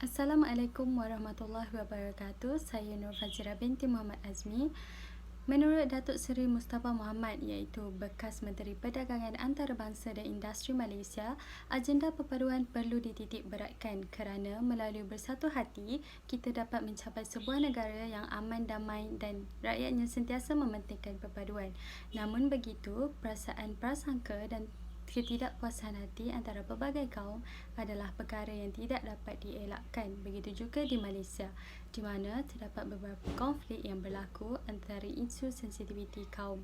Assalamualaikum warahmatullahi wabarakatuh. Saya Nur Fazira binti Muhammad Azmi. Menurut Datuk Seri Mustafa Mohamad iaitu bekas Menteri Perdagangan Antarabangsa dan Industri Malaysia, agenda perpaduan perlu dititik beratkan kerana melalui bersatu hati kita dapat mencapai sebuah negara yang aman, damai dan rakyatnya sentiasa mementingkan perpaduan. Namun begitu, perasaan prasangka dan ketidakpuasan hati antara pelbagai kaum adalah perkara yang tidak dapat dielakkan. Begitu juga di Malaysia, di mana terdapat beberapa konflik yang berlaku antara isu sensitiviti kaum.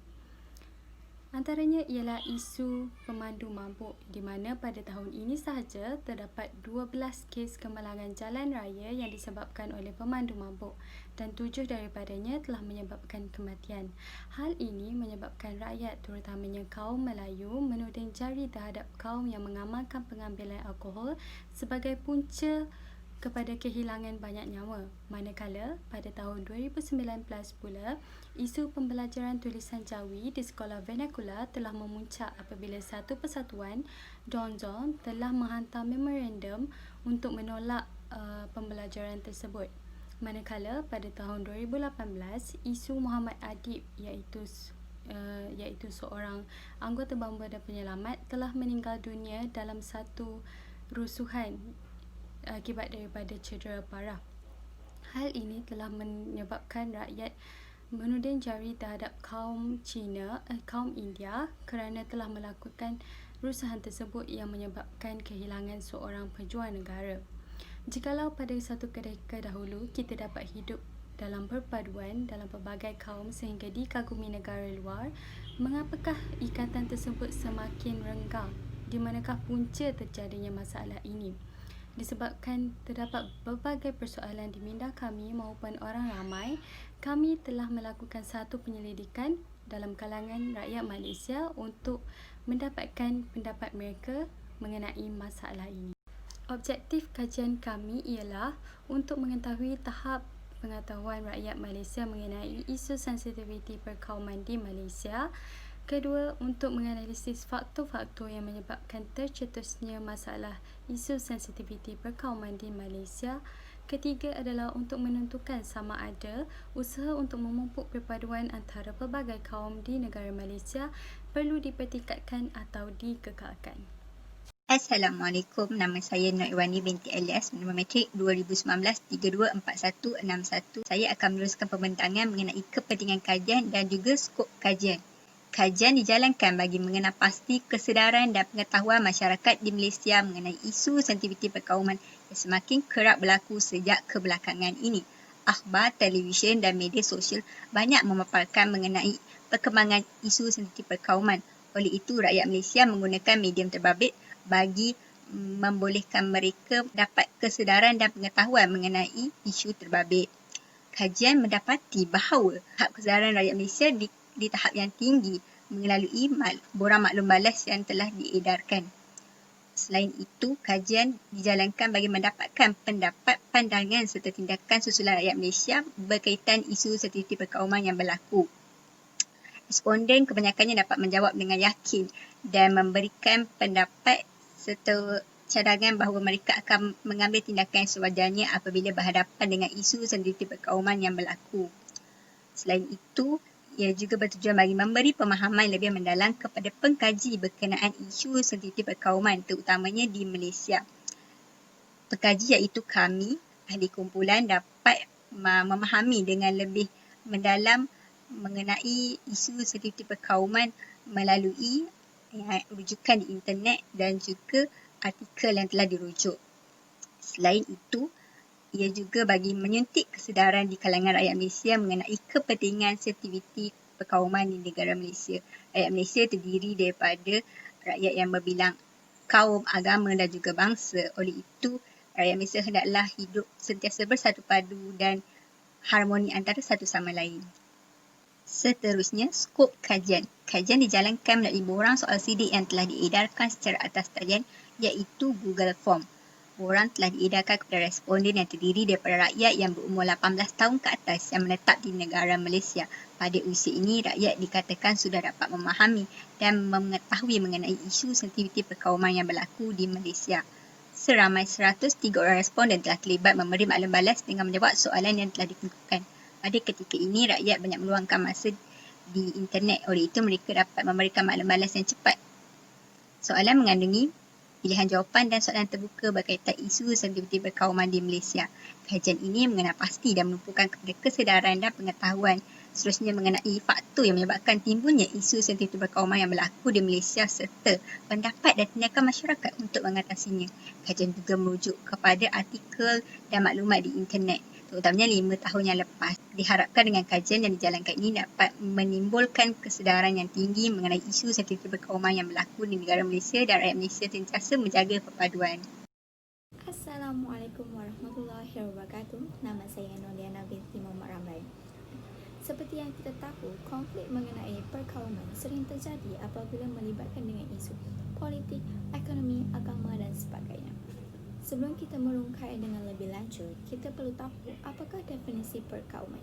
Antaranya ialah isu pemandu mabuk, di mana pada tahun ini sahaja terdapat 12 kes kemalangan jalan raya yang disebabkan oleh pemandu mabuk dan 7 daripadanya telah menyebabkan kematian. Hal ini menyebabkan rakyat terutamanya kaum Melayu menuding jari terhadap kaum yang mengamalkan pengambilan alkohol sebagai punca kepada kehilangan banyak nyawa. Manakala pada tahun 2019 pula, isu pembelajaran tulisan Jawi di sekolah vernakular telah memuncak apabila satu persatuan, Donzon, telah menghantar memorandum untuk menolak pembelajaran tersebut. Manakala pada tahun 2018, isu Muhammad Adib iaitu seorang anggota bomba dan penyelamat telah meninggal dunia dalam satu rusuhan akibat daripada cedera parah. Hal ini telah menyebabkan rakyat menuding jari terhadap kaum kaum India kerana telah melakukan rusuhan tersebut yang menyebabkan kehilangan seorang pejuang negara. Jikalau pada satu ketika dahulu kita dapat hidup dalam perpaduan dalam pelbagai kaum sehingga dikagumi negara luar, mengapakah ikatan tersebut semakin renggang? Di manakah punca terjadinya masalah ini? Disebabkan terdapat berbagai persoalan di minda kami maupun orang ramai, kami telah melakukan satu penyelidikan dalam kalangan rakyat Malaysia untuk mendapatkan pendapat mereka mengenai masalah ini. Objektif kajian kami ialah untuk mengetahui tahap pengetahuan rakyat Malaysia mengenai isu sensitiviti perkauman di Malaysia. Kedua, untuk menganalisis faktor-faktor yang menyebabkan tercetusnya masalah isu sensitiviti perkauman di Malaysia. Ketiga adalah untuk menentukan sama ada usaha untuk memupuk perpaduan antara pelbagai kaum di negara Malaysia perlu dipertingkatkan atau dikekalkan. Assalamualaikum, nama saya Nur Iwani binti Elias, nombor matrik 2019-324161. Saya akan meneruskan pembentangan mengenai kepentingan kajian dan juga skop kajian. Kajian dijalankan bagi mengenal pasti kesedaran dan pengetahuan masyarakat di Malaysia mengenai isu sensitiviti perkauman yang semakin kerap berlaku sejak kebelakangan ini. Akhbar, televisyen dan media sosial banyak memaparkan mengenai perkembangan isu sensitiviti perkauman. Oleh itu, rakyat Malaysia menggunakan medium terbabit bagi membolehkan mereka dapat kesedaran dan pengetahuan mengenai isu terbabit. Kajian mendapati bahawa tahap kesedaran rakyat Malaysia di tahap yang tinggi melalui borang maklum balas yang telah diedarkan. Selain itu, kajian dijalankan bagi mendapatkan pendapat, pandangan serta tindakan susulan rakyat Malaysia berkaitan isu sensitiviti perkauman yang berlaku. Responden kebanyakannya dapat menjawab dengan yakin dan memberikan pendapat serta cadangan bahawa mereka akan mengambil tindakan yang sewajarnya apabila berhadapan dengan isu sensitiviti perkauman yang berlaku. Selain itu, ia juga bertujuan bagi memberi pemahaman lebih mendalam kepada pengkaji berkenaan isu sensitiviti perkauman terutamanya di Malaysia. Pengkaji iaitu kami, ahli kumpulan, dapat memahami dengan lebih mendalam mengenai isu sensitiviti perkauman melalui rujukan di internet dan juga artikel yang telah dirujuk. Selain itu, ia juga bagi menyuntik kesedaran di kalangan rakyat Malaysia mengenai kepentingan sensitiviti perkauman di negara Malaysia. Rakyat Malaysia terdiri daripada rakyat yang berbilang kaum, agama dan juga bangsa. Oleh itu, rakyat Malaysia hendaklah hidup sentiasa bersatu padu dan harmoni antara satu sama lain. Seterusnya, skop kajian. Kajian dijalankan melalui borang soal sidik yang telah diedarkan secara atas talian iaitu Google Form. Borang telah diedarkan kepada responden yang terdiri daripada rakyat yang berumur 18 tahun ke atas yang menetap di negara Malaysia. Pada usia ini, rakyat dikatakan sudah dapat memahami dan mengetahui mengenai isu sensitiviti perkauman yang berlaku di Malaysia. Seramai 103 orang responden telah terlibat memberi maklum balas dengan menjawab soalan yang telah ditentukan. Pada ketika ini, rakyat banyak meluangkan masa di internet. Oleh itu, mereka dapat memberikan maklum balas yang cepat. Soalan mengandungi pilihan jawapan dan soalan terbuka berkaitan isu sensitif berkauman di Malaysia. Kajian ini mengenal pasti dan menumpukan kepada kesedaran dan pengetahuan seterusnya mengenai faktor yang menyebabkan timbulnya isu sensitif berkauman yang berlaku di Malaysia serta pendapat dan tindakan masyarakat untuk mengatasinya. Kajian juga merujuk kepada artikel dan maklumat di internet, terutamanya 5 tahun yang lepas. Diharapkan dengan kajian yang dijalankan ini dapat menimbulkan kesedaran yang tinggi mengenai isu sensitif berkauman yang berlaku di negara Malaysia dan rakyat Malaysia sentiasa menjaga perpaduan. Assalamualaikum warahmatullahi wabarakatuh. Nama saya Noliana binti Muhammad Ramlan. Seperti yang kita tahu, konflik mengenai perkauman sering terjadi apabila melibatkan dengan isu politik, ekonomi, agama dan sebagainya. Sebelum kita merungkai dengan lebih lanjut, kita perlu tahu apakah definisi perkauman.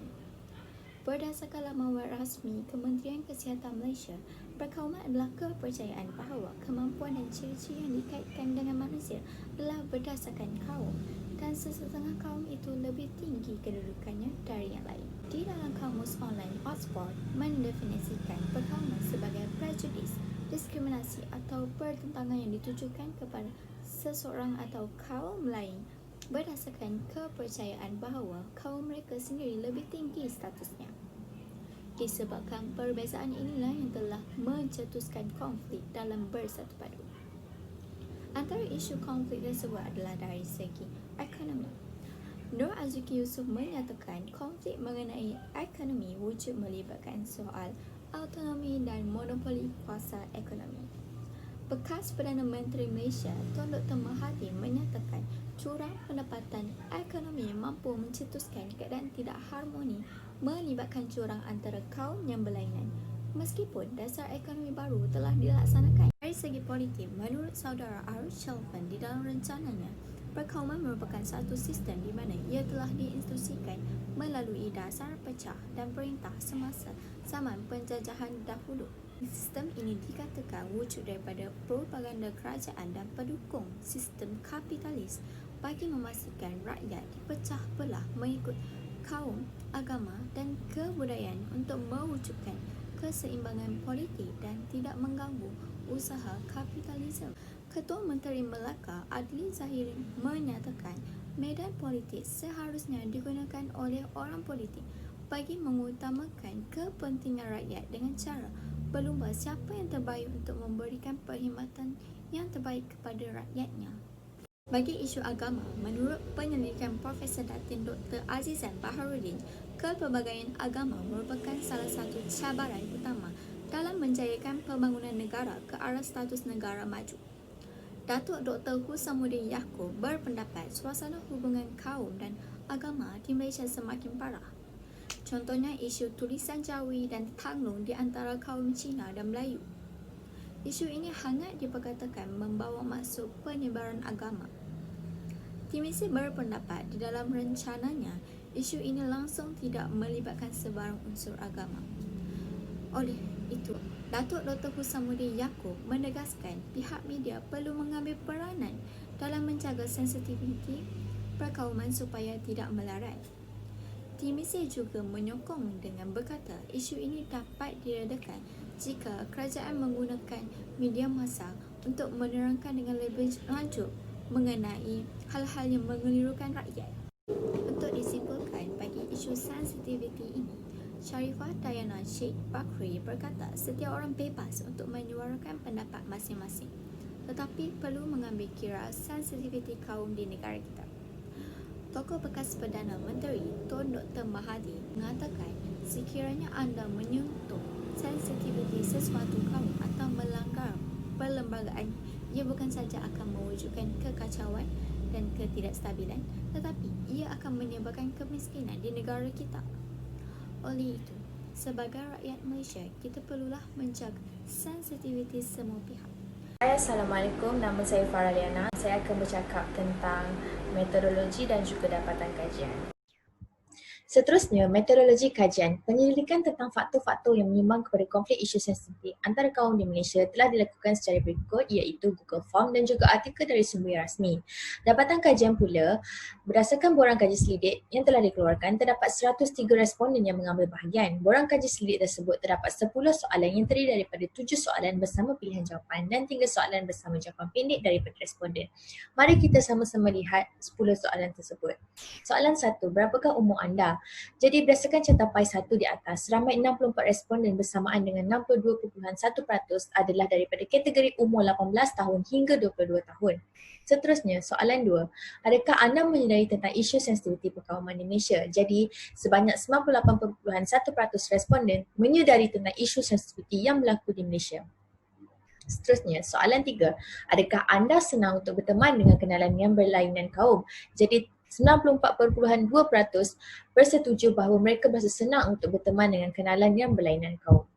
Berdasarkan laman web rasmi Kementerian Kesihatan Malaysia, perkauman adalah kepercayaan bahawa kemampuan dan ciri-ciri yang dikaitkan dengan manusia adalah berdasarkan kaum dan sesetengah kaum itu lebih tinggi kedudukannya dari yang lain. Di dalam kamus online Oxford mendefinisikan perkauman sebagai prejudis, diskriminasi atau pertentangan yang ditujukan kepada seseorang atau kaum lain berdasarkan kepercayaan bahawa kaum mereka sendiri lebih tinggi statusnya. Disebabkan perbezaan inilah yang telah mencetuskan konflik dalam bersatu padu. Antara isu konflik tersebut adalah dari segi ekonomi. Nur Azuki Yusof menyatakan konflik mengenai ekonomi wujud melibatkan soal autonomi dan monopoli kuasa ekonomi. Bekas Perdana Menteri Malaysia Tun Dr. Mahathir menyatakan curang pendapatan ekonomi mampu mencetuskan keadaan tidak harmoni melibatkan jurang antara kaum yang berlainan. Meskipun dasar ekonomi baru telah dilaksanakan. Dari segi politik, menurut saudara Arif Shalfan di dalam rencananya, perkauman merupakan satu sistem di mana ia telah diinstitusikan melalui dasar pecah dan perintah semasa zaman penjajahan dahulu. Sistem ini dikatakan wujud daripada propaganda kerajaan dan pendukung sistem kapitalis bagi memastikan rakyat dipecah belah mengikut kaum, agama dan kebudayaan untuk mewujudkan keseimbangan politik dan tidak mengganggu usaha kapitalisme. Ketua Menteri Melaka Adli Zahiri menyatakan medan politik seharusnya digunakan oleh orang politik bagi mengutamakan kepentingan rakyat dengan cara berlumba siapa yang terbaik untuk memberikan perkhidmatan yang terbaik kepada rakyatnya. Bagi isu agama, menurut penyelidikan Profesor Datin Dr. Azizan Baharudin, kepelbagaian agama merupakan salah satu cabaran utama dalam menjayakan pembangunan negara ke arah status negara maju. Datuk Dr. Husamuddin Yaakob berpendapat suasana hubungan kaum dan agama di Malaysia semakin parah. Contohnya isu tulisan Jawi dan Tanglung di antara kaum Cina dan Melayu. Isu ini hangat diperkatakan membawa maksud penyebaran agama. TMC berpendapat di dalam rencananya, isu ini langsung tidak melibatkan sebarang unsur agama. Oleh itu, Datuk Dr. Husamuddin Yaakob menegaskan pihak media perlu mengambil peranan dalam menjaga sensitiviti perkauman supaya tidak melarat. TMC juga menyokong dengan berkata isu ini dapat diredakan jika kerajaan menggunakan media massa untuk menerangkan dengan lebih lanjut mengenai hal-hal yang mengelirukan rakyat. Untuk disimpulkan bagi isu sensitiviti ini, Sharifah Dayana Sheikh Bakri berkata setiap orang bebas untuk menyuarakan pendapat masing-masing, tetapi perlu mengambil kira sensitiviti kaum di negara kita. Tokoh bekas Perdana Menteri Tun Dr. Mahathir mengatakan sekiranya anda menyentuh sensitiviti sesuatu kaum atau melanggar perlembagaan, ia bukan saja akan mewujudkan kekacauan dan ketidakstabilan, tetapi ia akan menyebabkan kemiskinan di negara kita. Oleh itu, sebagai rakyat Malaysia, kita perlulah menjaga sensitiviti semua pihak. Assalamualaikum, nama saya Farah Liana. Saya akan bercakap tentang metodologi dan juga dapatan kajian. Seterusnya, metodologi kajian. Penyelidikan tentang faktor-faktor yang menyumbang kepada konflik isu sensitif antara kaum di Malaysia telah dilakukan secara berikut, iaitu Google Form dan juga artikel dari sumber yang rasmi. Dapatan kajian pula, berdasarkan borang kaji selidik yang telah dikeluarkan, terdapat 103 responden yang mengambil bahagian. Borang kaji selidik tersebut terdapat 10 soalan yang terdiri daripada 7 soalan bersama pilihan jawapan dan 3 soalan bersama jawapan pendek daripada responden. Mari kita sama-sama lihat 10 soalan tersebut. Soalan 1, berapakah umur anda? Jadi berdasarkan carta pai 1 di atas, ramai 64 responden bersamaan dengan 62.1% adalah daripada kategori umur 18 tahun hingga 22 tahun. Seterusnya, soalan 2, adakah anda menyedari tentang isu sensitiviti perkauman di Malaysia? Jadi, sebanyak 98.1% responden menyedari tentang isu sensitiviti yang berlaku di Malaysia. Seterusnya, soalan 3, adakah anda senang untuk berteman dengan kenalan yang berlainan kaum? Jadi, 94.2% bersetuju bahawa mereka berasa senang untuk berteman dengan kenalan yang berlainan kaum.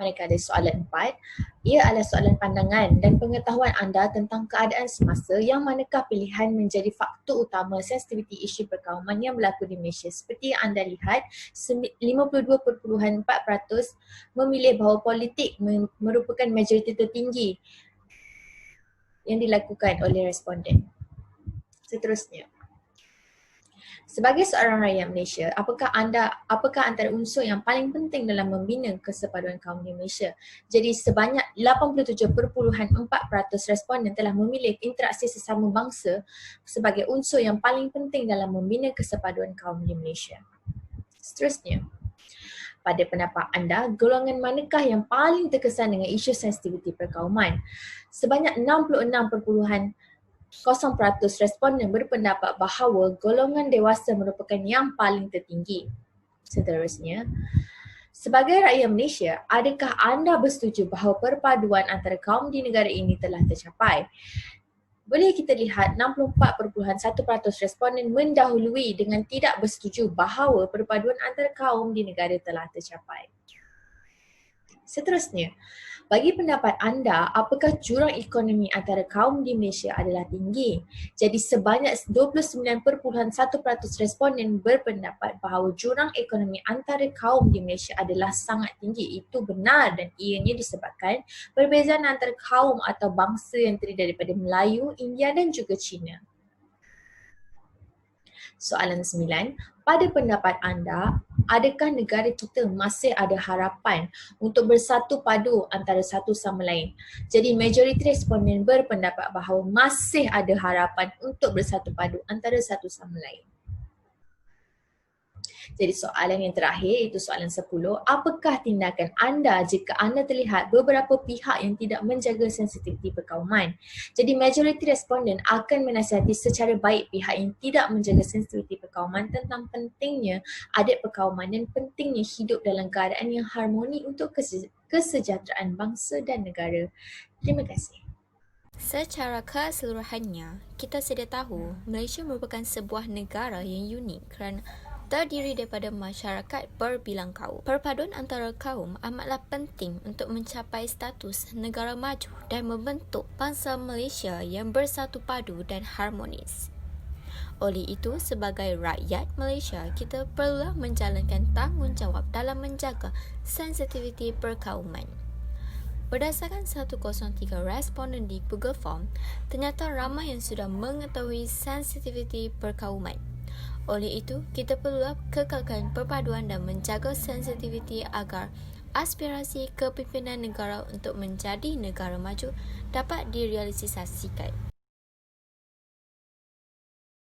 Manakala soalan 4, ia adalah soalan pandangan dan pengetahuan anda tentang keadaan semasa yang manakah pilihan menjadi faktor utama sensitiviti isu perkauman yang berlaku di Malaysia. Seperti yang anda lihat, 52.4% memilih bahawa politik merupakan majoriti tertinggi yang dilakukan oleh responden. Seterusnya, sebagai seorang rakyat Malaysia, apakah antara unsur yang paling penting dalam membina kesepaduan kaum di Malaysia? Jadi sebanyak 87.4% responden telah memilih interaksi sesama bangsa sebagai unsur yang paling penting dalam membina kesepaduan kaum di Malaysia. Seterusnya, pada pendapat anda, golongan manakah yang paling terkesan dengan isu sensitiviti perkauman? Sebanyak 0% responden berpendapat bahawa golongan dewasa merupakan yang paling tertinggi. Seterusnya, sebagai rakyat Malaysia, adakah anda bersetuju bahawa perpaduan antara kaum di negara ini telah tercapai? Boleh kita lihat 64.1% responden mendahului dengan tidak bersetuju bahawa perpaduan antara kaum di negara telah tercapai. Seterusnya, bagi pendapat anda, apakah jurang ekonomi antara kaum di Malaysia adalah tinggi? Jadi sebanyak 29.1% responden berpendapat bahawa jurang ekonomi antara kaum di Malaysia adalah sangat tinggi. Itu benar dan ianya disebabkan perbezaan antara kaum atau bangsa yang terdiri daripada Melayu, India dan juga Cina. Soalan 9, pada pendapat anda, adakah negara kita masih ada harapan untuk bersatu padu antara satu sama lain? Jadi majoriti responden berpendapat bahawa masih ada harapan untuk bersatu padu antara satu sama lain. Jadi soalan yang terakhir iaitu soalan 10, apakah tindakan anda jika anda terlihat beberapa pihak yang tidak menjaga sensitiviti perkauman? Jadi majoriti responden akan menasihati secara baik pihak yang tidak menjaga sensitiviti perkauman tentang pentingnya adat perkauman dan pentingnya hidup dalam keadaan yang harmoni untuk kesejahteraan bangsa dan negara. Terima kasih. Secara keseluruhannya, kita sedia tahu Malaysia merupakan sebuah negara yang unik kerana terdiri daripada masyarakat berbilang kaum. Perpaduan antara kaum amatlah penting untuk mencapai status negara maju dan membentuk bangsa Malaysia yang bersatu padu dan harmonis. Oleh itu, sebagai rakyat Malaysia, kita perlulah menjalankan tanggungjawab dalam menjaga sensitiviti perkauman. Berdasarkan 103 responden di Google Form, ternyata ramai yang sudah mengetahui sensitiviti perkauman. Oleh itu, kita perlu kekalkan perpaduan dan menjaga sensitiviti agar aspirasi kepimpinan negara untuk menjadi negara maju dapat direalisasikan.